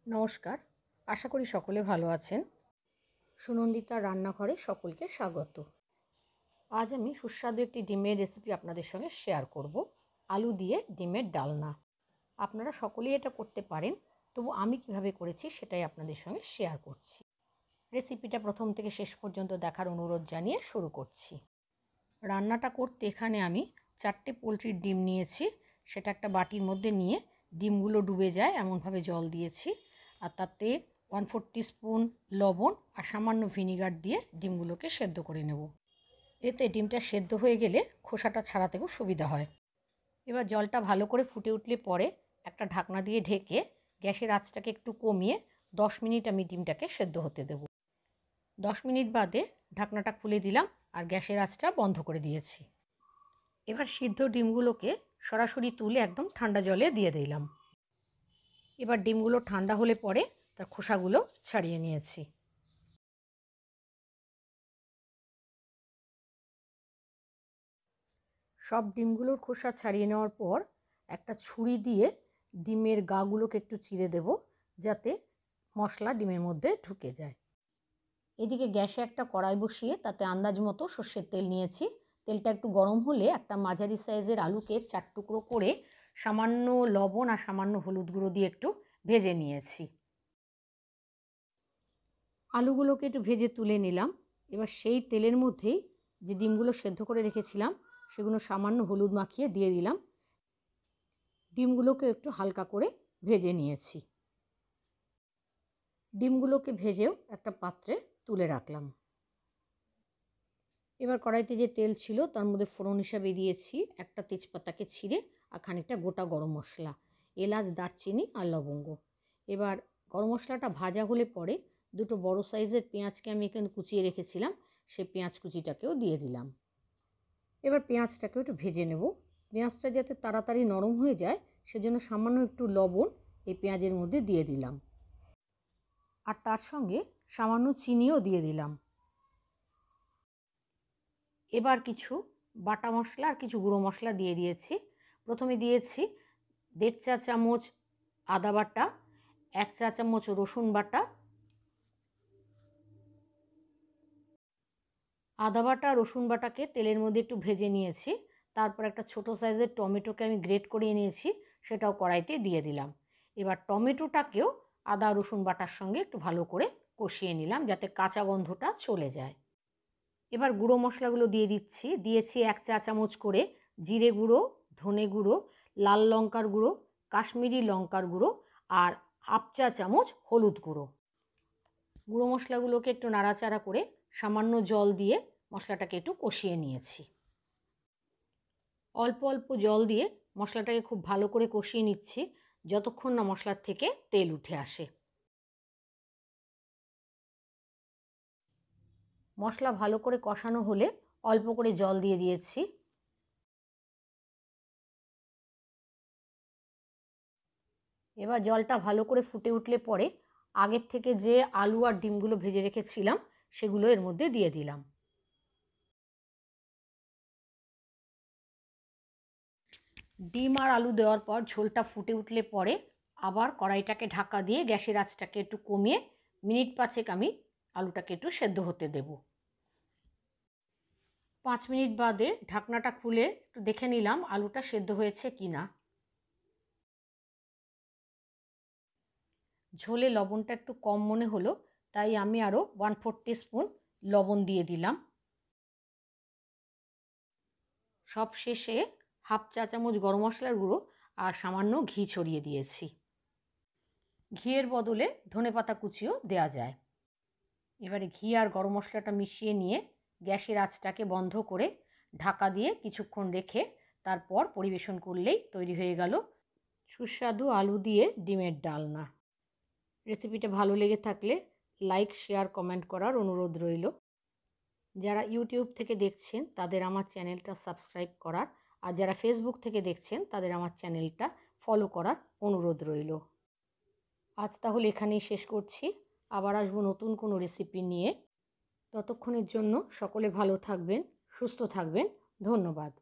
নমস্কার, আশা করি সকলে ভালো আছেন। সুনন্দিতার রান্নাঘরে সকলকে স্বাগত। আজ আমি সুস্বাদু একটি ডিমের রেসিপি আপনাদের সঙ্গে শেয়ার করব। আলু দিয়ে ডিমের ডালনা। আপনারা সকলেই এটা করতে পারেন, তবু আমি কিভাবে করেছি সেটাই আপনাদের সঙ্গে শেয়ার করছি। রেসিপিটা প্রথম থেকে শেষ পর্যন্ত দেখার অনুরোধ জানিয়ে শুরু করছি। রান্নাটা করতে এখানে আমি 4টে পোলট্রির ডিম নিয়েছি। সেটা একটা বাটির মধ্যে নিয়ে ডিমগুলো ডুবে যায় এমনভাবে জল দিয়েছি, আর তাতে 1/4 টিস্পুন লবণ আর সামান্য ভিনিগার দিয়ে ডিমগুলোকে সেদ্ধ করে নেব। এতে ডিমটা সেদ্ধ হয়ে গেলে খোসাটা ছাড়াতে খুব সুবিধা হয়। এবার জলটা ভালো করে ফুটে উঠলে পরে একটা ঢাকনা দিয়ে ঢেকে গ্যাসের আঁচটাকে একটু কমিয়ে 10 মিনিট আমি ডিমটাকে সেদ্ধ হতে দেব। 10 মিনিট বাদে ঢাকনাটা খুলে দিলাম আর গ্যাসের আঁচটা বন্ধ করে দিয়েছি। এবার সিদ্ধ ডিমগুলোকে সরাসরি তুলে একদম ঠান্ডা জলে দিয়ে দিলাম। এবার ডিমগুলো ঠান্ডা হলে পরে তার খোসাগুলো ছাড়িয়ে নিয়েছি। সব ডিমগুলোর খোসা ছাড়িয়ে নেওয়ার পর একটা ছুরি দিয়ে ডিমের গাগুলোকে একটু চিরে দেব, যাতে মশলা ডিমের মধ্যে ঢুকে যায়। এদিকে গ্যাসে একটা কড়াই বসিয়ে তাতে আন্দাজ মতো সর্ষের তেল নিয়েছি। তেলটা একটু গরম হলে একটা মাঝারি সাইজের আলুকে 4 টুকরো করে সামান্য লবণ আর সামান্য হলুদ গুঁড়ো দিয়ে একটু ভেজে নিয়েছি। আলুগুলোকে একটু ভেজে তুলে নিলাম। এবার সেই তেলের মধ্যেই যে ডিমগুলো সেদ্ধ করে রেখেছিলাম সেগুলো সামান্য হলুদ মাখিয়ে দিয়ে দিলাম। ডিমগুলোকে একটু হালকা করে ভেজে নিয়েছি। ডিমগুলোকে ভেজেও একটা পাত্রে তুলে রাখলাম। এবার কড়াইতে যে তেল ছিল তার মধ্যে ফোড়ন হিসাবে দিয়েছি একটা তেজপাতাকে ছিঁড়ে আর খানিকটা গোটা গরম মশলা, এলাচ, দারচিনি আর লবঙ্গ। এবার গরম মশলাটা ভাজা হলে পরে দুটো বড় সাইজের পেঁয়াজকে আমি এখানে কুচিয়ে রেখেছিলাম, সেই পেঁয়াজ কুচিটাকেও দিয়ে দিলাম। এবার পেঁয়াজটাকেও একটু ভেজে নেব। পেঁয়াজটা যাতে তাড়াতাড়ি নরম হয়ে যায় সেজন্য সামান্য একটু লবণ এই পেঁয়াজের মধ্যে দিয়ে দিলাম, আর তার সঙ্গে সামান্য চিনিও দিয়ে দিলাম। এবার কিছু বাটা মশলা আর কিছু গুঁড়ো মশলা দিয়ে দিয়েছি। প্রথমে দিয়েছি 1.5 চা চামচ আদা বাটা, 1 চা চামচ রসুন বাটা। আদা বাটা রসুন বাটাকে তেলের মধ্যে একটু ভেজে নিয়েছি। তারপর একটা ছোট সাইজের টমেটোকে আমি গ্রেট করে নিয়েছি, সেটাও কড়াইতে দিয়ে দিলাম। এবার টমেটোটাকেও আদা রসুন বাটার সঙ্গে একটু ভালো করে কষিয়ে নিলাম, যাতে কাঁচা গন্ধটা চলে যায়। এবার গুঁড়ো মশলাগুলো দিয়ে দিয়েছি 1 চা চামচ করে জিরে গুঁড়ো, ধনে গুঁড়ো, লাল লঙ্কার গুঁড়ো, কাশ্মীরি লঙ্কার গুঁড়ো আর 1/2 চা চামচ হলুদ গুঁড়ো। গুঁড়ো মশলাগুলোকে একটু নাড়াচাড়া করে সামান্য জল দিয়ে মশলাটাকে একটু কষিয়ে নিয়েছি। অল্প অল্প জল দিয়ে মশলাটাকে খুব ভালো করে কষিয়ে নিচ্ছি, যতক্ষণ না মশলার থেকে তেল উঠে আসে। মশলা ভালো করে কষানো হলে অল্প করে জল দিয়ে দিয়েছি। এবার জলটা ভালো করে ফুটে উঠলে পরে আগের থেকে যে আলু আর ডিমগুলো ভেজে রেখেছিলাম সেগুলো এর মধ্যে দিয়ে দিলাম। ডিম আর আলু দেওয়ার পর ঝোলটা ফুটে উঠলে পরে আবার কড়াইটাকে ঢাকা দিয়ে গ্যাসের আঁচটাকে একটু কমিয়ে মিনিট 5 আমি আলুটাকে একটু সেদ্ধ হতে দেব। 5 মিনিট বাদে ঢাকনাটা খুলে একটু দেখে নিলাম আলুটা সেদ্ধ হয়েছে কিনা। ঝোলে লবণটা একটু কম মনে হলো, তাই আমি আরও 1/4 টিস্পুন লবণ দিয়ে দিলাম। সব শেষে 1/2 চা চামচ গরম মশলার গুঁড়ো আর সামান্য ঘি ছড়িয়ে দিয়েছি। ঘিয়ের বদলে ধনেপাতা কুচিও দেওয়া যায়। এবারে ঘি আর গরম মশলাটা মিশিয়ে নিয়ে গ্যাসের আঁচটাকে বন্ধ করে ঢাকা দিয়ে কিছুক্ষণ রেখে তারপর পরিবেশন করলেই তৈরি হয়ে গেল সুস্বাদু আলু দিয়ে ডিমের ডালনা। রেসিপিটা ভালো লেগে থাকলে লাইক, শেয়ার, কমেন্ট করার অনুরোধ রইল। যারা ইউটিউব থেকে দেখছেন তাদের আমার চ্যানেলটা সাবস্ক্রাইব করার, আর যারা ফেসবুক থেকে দেখছেন তাদের আমার চ্যানেলটা ফলো করার অনুরোধ রইল। আজ তাহলে এখানেই শেষ করছি। আবার আসবো নতুন কোনো রেসিপি নিয়ে। ততক্ষণের জন্য সকলে ভালো থাকবেন, সুস্থ থাকবেন। ধন্যবাদ।